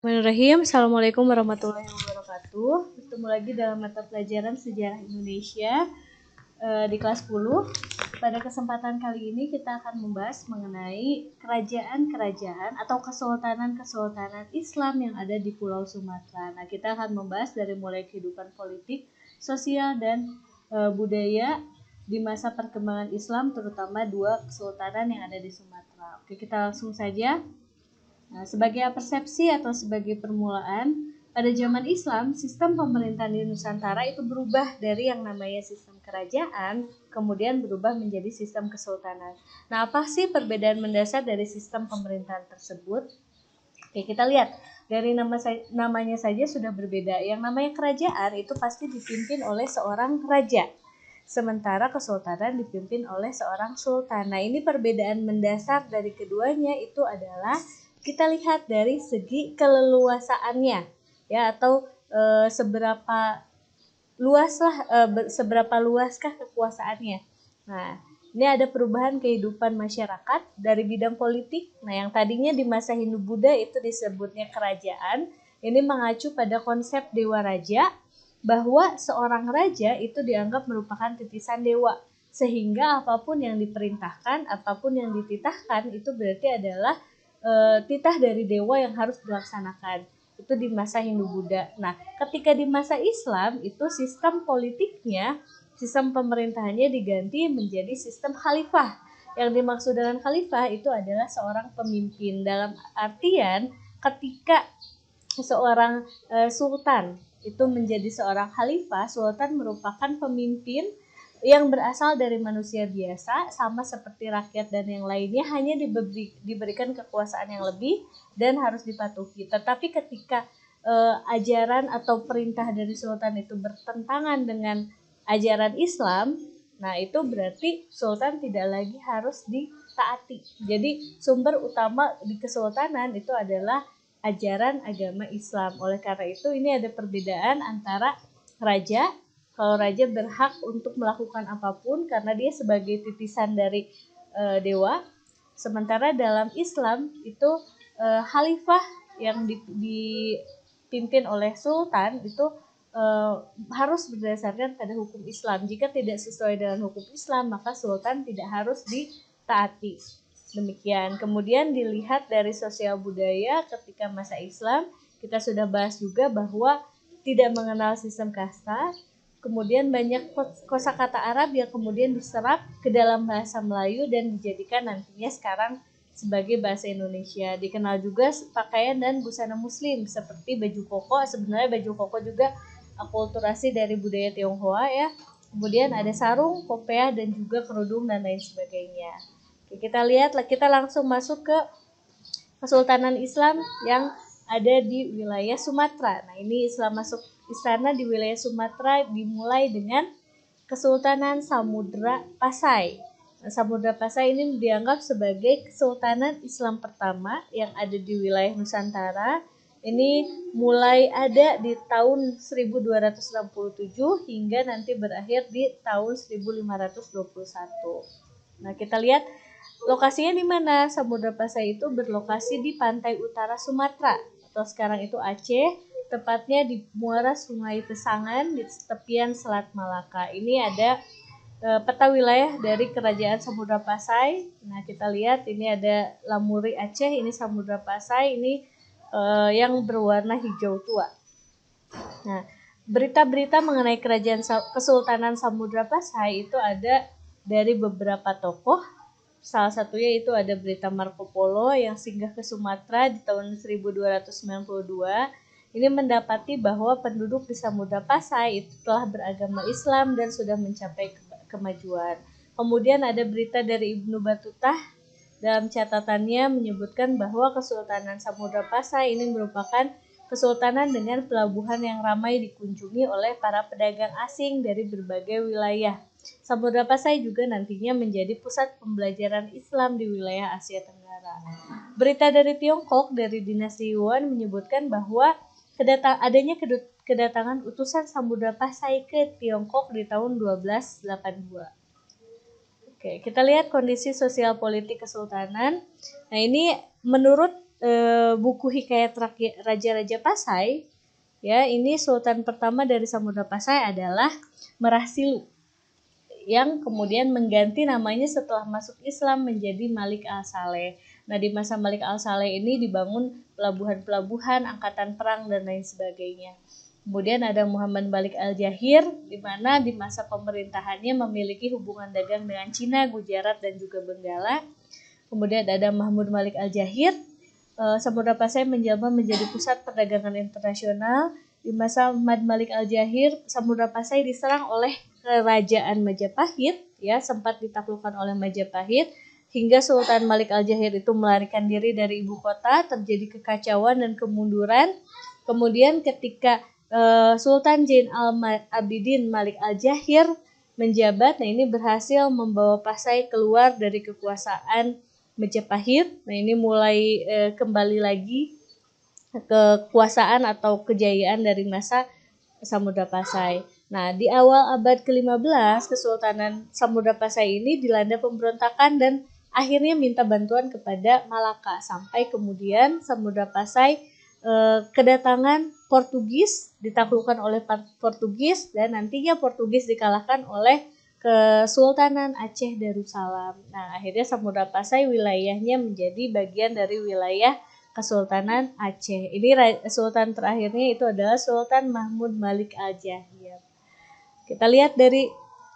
Bismillahirrahmanirrahim. Assalamualaikum warahmatullahi wabarakatuh. Bertemu lagi dalam mata pelajaran Sejarah Indonesia di kelas 10. Pada kesempatan kali ini kita akan membahas mengenai kerajaan-kerajaan atau kesultanan-kesultanan Islam yang ada di Pulau Sumatera. Nah, kita akan membahas dari mulai kehidupan politik, sosial, dan budaya di masa perkembangan Islam, terutama dua kesultanan yang ada di Sumatera. Oke, kita langsung saja. Nah, sebagai persepsi atau sebagai permulaan, pada zaman Islam, sistem pemerintahan di Nusantara itu berubah dari yang namanya sistem kerajaan, kemudian berubah menjadi sistem kesultanan. Nah, apa sih perbedaan mendasar dari sistem pemerintahan tersebut? Oke, kita lihat. Dari namanya saja sudah berbeda. Yang namanya kerajaan itu pasti dipimpin oleh seorang raja. Sementara kesultanan dipimpin oleh seorang sultan. Nah, ini perbedaan mendasar dari keduanya itu adalah kita lihat dari segi keleluasaannya, ya, atau seberapa luaskah kekuasaannya. Nah, ini ada perubahan kehidupan masyarakat dari bidang politik. Nah, yang tadinya di masa Hindu-Buddha itu disebutnya kerajaan, ini mengacu pada konsep dewa raja, bahwa seorang raja itu dianggap merupakan titisan dewa, sehingga apapun yang diperintahkan, apapun yang dititahkan itu berarti adalah titah dari dewa yang harus dilaksanakan. Itu di masa Hindu-Buddha. Nah, ketika di masa Islam itu sistem politiknya, sistem pemerintahannya diganti menjadi sistem khalifah. Yang dimaksud dengan khalifah itu adalah seorang pemimpin, dalam artian ketika seorang sultan itu menjadi seorang khalifah, sultan merupakan pemimpin yang berasal dari manusia biasa, sama seperti rakyat dan yang lainnya, hanya diberikan kekuasaan yang lebih dan harus dipatuhi. Tetapi ketika ajaran atau perintah dari sultan itu bertentangan dengan ajaran Islam, nah itu berarti sultan tidak lagi harus ditaati. Jadi sumber utama di kesultanan itu adalah ajaran agama Islam. Oleh karena itu ini ada perbedaan antara raja. Kalau raja berhak untuk melakukan apapun karena dia sebagai titisan dari dewa. Sementara dalam Islam itu khalifah yang dipimpin oleh sultan itu harus berdasarkan pada hukum Islam. Jika tidak sesuai dengan hukum Islam, maka sultan tidak harus ditaati. Demikian. Kemudian dilihat dari sosial budaya ketika masa Islam, kita sudah bahas juga bahwa tidak mengenal sistem kasta. Kemudian banyak kosakata Arab yang kemudian diserap ke dalam bahasa Melayu dan dijadikan nantinya sekarang sebagai bahasa Indonesia. Dikenal juga pakaian dan busana muslim seperti baju koko. Sebenarnya baju koko juga akulturasi dari budaya Tionghoa, ya. Kemudian ada sarung, kopiah, dan juga kerudung dan lain sebagainya. Oke, kita langsung masuk ke Kesultanan Islam yang ada di wilayah Sumatera. Nah, ini Islam masuk istana di wilayah Sumatera dimulai dengan Kesultanan Samudra Pasai. Nah, Samudra Pasai ini dianggap sebagai kesultanan Islam pertama yang ada di wilayah Nusantara. Ini mulai ada di tahun 1267 hingga nanti berakhir di tahun 1521. Nah, kita lihat lokasinya di mana. Samudra Pasai itu berlokasi di pantai utara Sumatera atau sekarang itu Aceh, tepatnya di muara Sungai Pesangan di tepian Selat Malaka. Ini ada peta wilayah dari Kerajaan Samudra Pasai. Nah, kita lihat ini ada Lamuri Aceh, ini Samudra Pasai, ini yang berwarna hijau tua. Nah, berita-berita mengenai Kerajaan Kesultanan Samudra Pasai itu ada dari beberapa tokoh. Salah satunya itu ada berita Marco Polo yang singgah ke Sumatera di tahun 1292. Ini mendapati bahwa penduduk di Samudra Pasai itu telah beragama Islam dan sudah mencapai kemajuan. Kemudian ada berita dari Ibnu Battuta dalam catatannya menyebutkan bahwa Kesultanan Samudra Pasai ini merupakan kesultanan dengan pelabuhan yang ramai dikunjungi oleh para pedagang asing dari berbagai wilayah. Samudra Pasai juga nantinya menjadi pusat pembelajaran Islam di wilayah Asia Tenggara. Berita dari Tiongkok dari dinasti Yuan menyebutkan bahwa adanya kedatangan utusan Samudra Pasai ke Tiongkok di tahun 1282. Oke, kita lihat kondisi sosial politik kesultanan. Nah, ini menurut buku Hikayat Raja-Raja Pasai, ya, ini sultan pertama dari Samudra Pasai adalah Merah Silu, yang kemudian mengganti namanya setelah masuk Islam menjadi Malik Al-Saleh. Nah, di masa Malik Al-Saleh ini dibangun pelabuhan-pelabuhan, angkatan perang, dan lain sebagainya. Kemudian ada Muhammad Malik Al-Jahir, di mana di masa pemerintahannya memiliki hubungan dagang dengan Cina, Gujarat, dan juga Benggala. Kemudian ada Mahmud Malik Al-Jahir, Samudra Pasai menjelma menjadi pusat perdagangan internasional. Di masa Ahmad Malik Al-Jahir, Samudra Pasai diserang oleh kerajaan Majapahit, ya, sempat ditaklukkan oleh Majapahit, hingga Sultan Malik Al-Jahir itu melarikan diri dari ibu kota, terjadi kekacauan dan kemunduran. Kemudian ketika Sultan Zain al-Abidin Malik Al-Jahir menjabat, nah ini berhasil membawa Pasai keluar dari kekuasaan Majapahit. Nah ini mulai kembali lagi kekuasaan atau kejayaan dari masa Samudra Pasai. Nah, di awal abad ke-15, Kesultanan Samudra Pasai ini dilanda pemberontakan dan akhirnya minta bantuan kepada Malaka. Sampai kemudian Samudra Pasai kedatangan Portugis, ditaklukkan oleh Portugis, dan nantinya Portugis dikalahkan oleh Kesultanan Aceh Darussalam. Nah, akhirnya Samudra Pasai wilayahnya menjadi bagian dari wilayah Kesultanan Aceh. Ini sultan terakhirnya itu adalah Sultan Mahmud Malik Al-Jahir. Kita lihat dari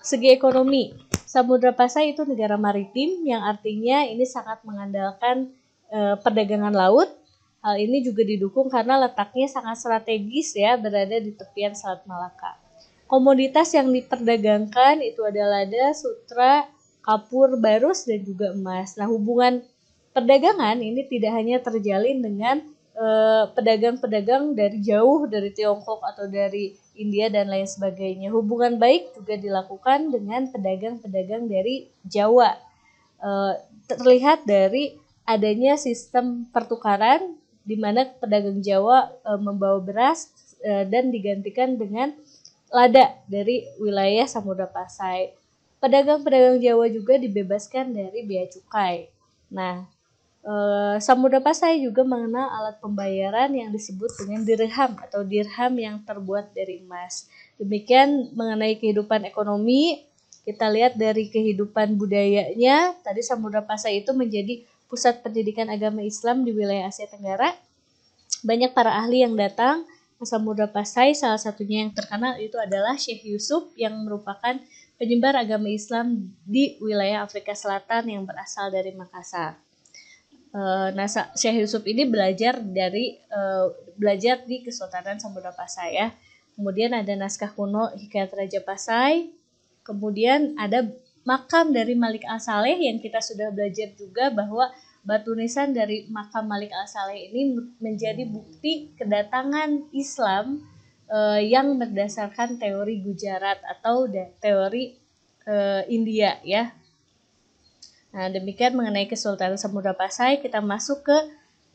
segi ekonomi. Samudra Pasai itu negara maritim yang artinya ini sangat mengandalkan perdagangan laut. Hal ini juga didukung karena letaknya sangat strategis, ya, berada di tepian Selat Malaka. Komoditas yang diperdagangkan itu adalah lada, sutra, kapur, barus, dan juga emas. Nah, hubungan perdagangan ini tidak hanya terjalin dengan pedagang-pedagang dari jauh, dari Tiongkok atau dari India dan lain sebagainya. Hubungan baik juga dilakukan dengan pedagang-pedagang dari Jawa. Terlihat dari adanya sistem pertukaran di mana pedagang Jawa membawa beras dan digantikan dengan lada dari wilayah Samudra Pasai. Pedagang-pedagang Jawa juga dibebaskan dari bea cukai. Nah, Samudra Pasai juga mengenal alat pembayaran yang disebut dengan dirham atau dirham yang terbuat dari emas. Demikian mengenai kehidupan ekonomi. Kita lihat dari kehidupan budayanya. Tadi Samudra Pasai itu menjadi pusat pendidikan agama Islam di wilayah Asia Tenggara. Banyak para ahli yang datang ke Samudra Pasai. Salah satunya yang terkenal itu adalah Syekh Yusuf yang merupakan penyebar agama Islam di wilayah Afrika Selatan yang berasal dari Makassar. Nah, Syekh Yusuf ini belajar di Kesultanan Samudra Pasai, ya. Kemudian ada naskah kuno Hikayat Raja Pasai. Kemudian ada makam dari Malik Al-Saleh yang kita sudah belajar juga bahwa batu nisan dari makam Malik Al-Saleh ini menjadi bukti kedatangan Islam yang berdasarkan teori Gujarat atau teori India, ya. Nah, demikian mengenai Kesultanan Samudra Pasai. Kita masuk ke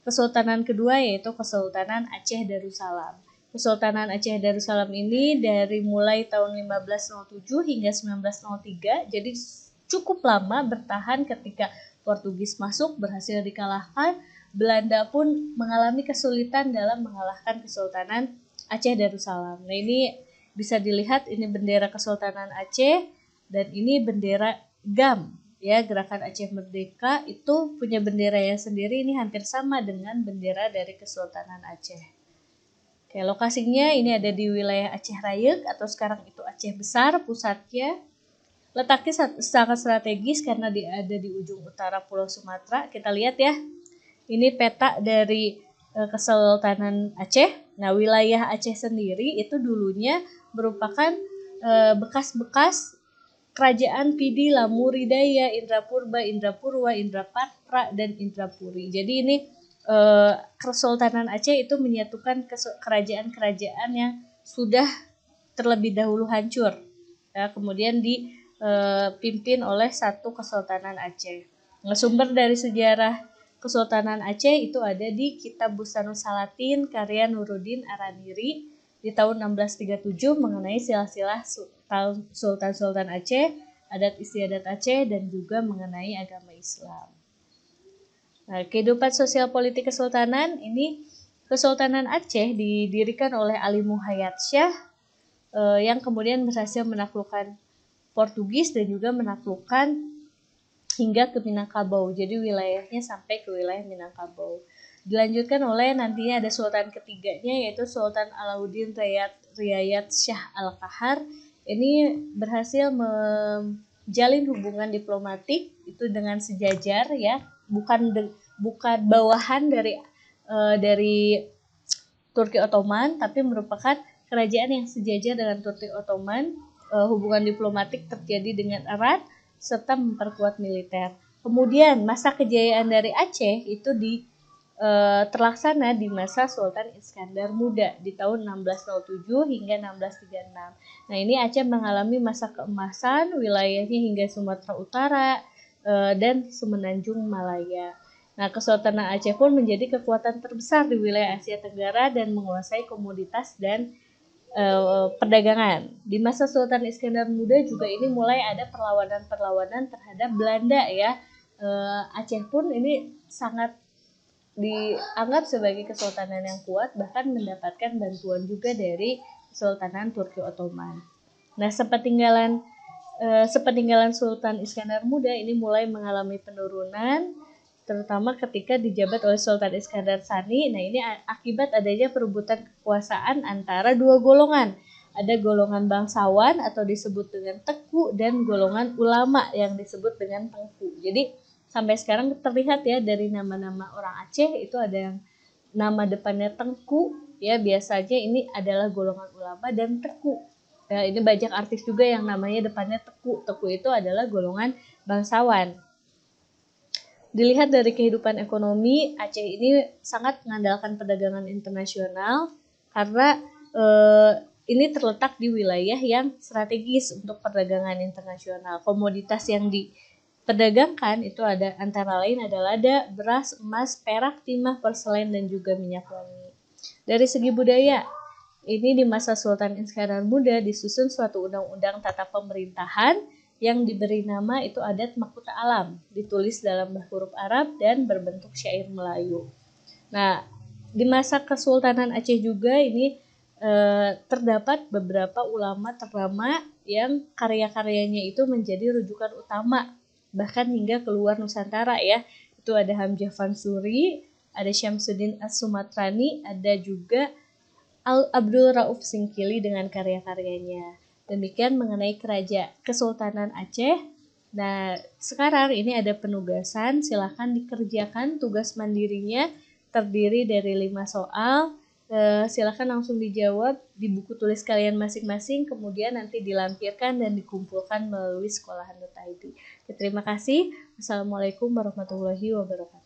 Kesultanan kedua, yaitu Kesultanan Aceh Darussalam. Kesultanan Aceh Darussalam ini dari mulai tahun 1507 hingga 1903, jadi cukup lama bertahan. Ketika Portugis masuk, berhasil dikalahkan. Belanda pun mengalami kesulitan dalam mengalahkan Kesultanan Aceh Darussalam. Nah, ini bisa dilihat, ini bendera Kesultanan Aceh dan ini bendera GAM. Ya, Gerakan Aceh Merdeka itu punya bendera yang sendiri, ini hampir sama dengan bendera dari Kesultanan Aceh. Oke, lokasinya ini ada di wilayah Aceh Rayek atau sekarang itu Aceh Besar pusatnya. Letaknya sangat strategis karena ada di ujung utara Pulau Sumatera. Kita lihat, ya. Ini peta dari Kesultanan Aceh. Nah, wilayah Aceh sendiri itu dulunya merupakan bekas-bekas Kerajaan Pidi, Lamuridaya, Indrapurba, Indrapurwa, Indrapatra, dan Indrapuri. Jadi ini Kesultanan Aceh itu menyatukan kerajaan-kerajaan yang sudah terlebih dahulu hancur, ya, kemudian dipimpin oleh satu Kesultanan Aceh. Nah, sumber dari sejarah Kesultanan Aceh itu ada di Kitab Bustanus Salatin karya Nuruddin Araniri di tahun 1637 mengenai silsilah Sultan-Sultan Aceh, adat istiadat Aceh, dan juga mengenai agama Islam. Nah, kehidupan sosial politik kesultanan ini, Kesultanan Aceh didirikan oleh Ali Muhayyad Shah yang kemudian berhasil menaklukkan Portugis dan juga menaklukkan hingga ke Minangkabau. Jadi wilayahnya sampai ke wilayah Minangkabau. Dilanjutkan oleh nantinya ada sultan ketiganya, yaitu Sultan Alauddin Riayat Shah Al-Qahar. Ini berhasil menjalin hubungan diplomatik itu dengan sejajar, ya, bukan bawahan dari Turki Ottoman, tapi merupakan kerajaan yang sejajar dengan Turki Ottoman. Hubungan diplomatik terjadi dengan erat serta memperkuat militer. Kemudian masa kejayaan dari Aceh itu terlaksana di masa Sultan Iskandar Muda di tahun 1607 hingga 1636. Nah, ini Aceh mengalami masa keemasan, wilayahnya hingga Sumatera Utara dan Semenanjung Malaya. Nah, Kesultanan Aceh pun menjadi kekuatan terbesar di wilayah Asia Tenggara dan menguasai komoditas dan perdagangan. Di masa Sultan Iskandar Muda juga ini mulai ada perlawanan-perlawanan terhadap Belanda, ya. Aceh pun ini sangat dianggap sebagai kesultanan yang kuat, bahkan mendapatkan bantuan juga dari Kesultanan Turki Ottoman. Nah, sepeninggalan Sultan Iskandar Muda ini mulai mengalami penurunan, terutama ketika dijabat oleh Sultan Iskandar Sani. Nah, ini akibat adanya perebutan kekuasaan antara dua golongan. Ada golongan bangsawan atau disebut dengan Teku, dan golongan ulama yang disebut dengan Tengku. Jadi sampai sekarang terlihat, ya, dari nama-nama orang Aceh itu ada yang nama depannya Tengku, ya, biasanya ini adalah golongan ulama, dan Teku. Ya, ini banyak artis juga yang namanya depannya Teku. Teku itu adalah golongan bangsawan. Dilihat dari kehidupan ekonomi, Aceh ini sangat mengandalkan perdagangan internasional karena ini terletak di wilayah yang strategis untuk perdagangan internasional. Komoditas yang diperdagangkan itu ada antara lain adalah lada, beras, emas, perak, timah, porselen, dan juga minyak wangi. Dari segi budaya, ini di masa Sultan Iskandar Muda disusun suatu undang-undang tata pemerintahan yang diberi nama itu Adat Mahkota Alam, ditulis dalam huruf Arab dan berbentuk syair Melayu. Nah, di masa Kesultanan Aceh juga ini terdapat beberapa ulama ternama yang karya-karyanya itu menjadi rujukan utama bahkan hingga keluar Nusantara, ya. Itu ada Hamzah Fansuri, ada Syamsuddin As-Sumatrani, ada juga Abdul Rauf Singkili dengan karya-karyanya. Demikian mengenai Kesultanan Aceh. Nah, sekarang ini ada penugasan, silakan dikerjakan tugas mandirinya, terdiri dari 5 soal. Silakan langsung dijawab di buku tulis kalian masing-masing, kemudian nanti dilampirkan dan dikumpulkan melalui sekolahan.id. Terima kasih. Wassalamualaikum warahmatullahi wabarakatuh.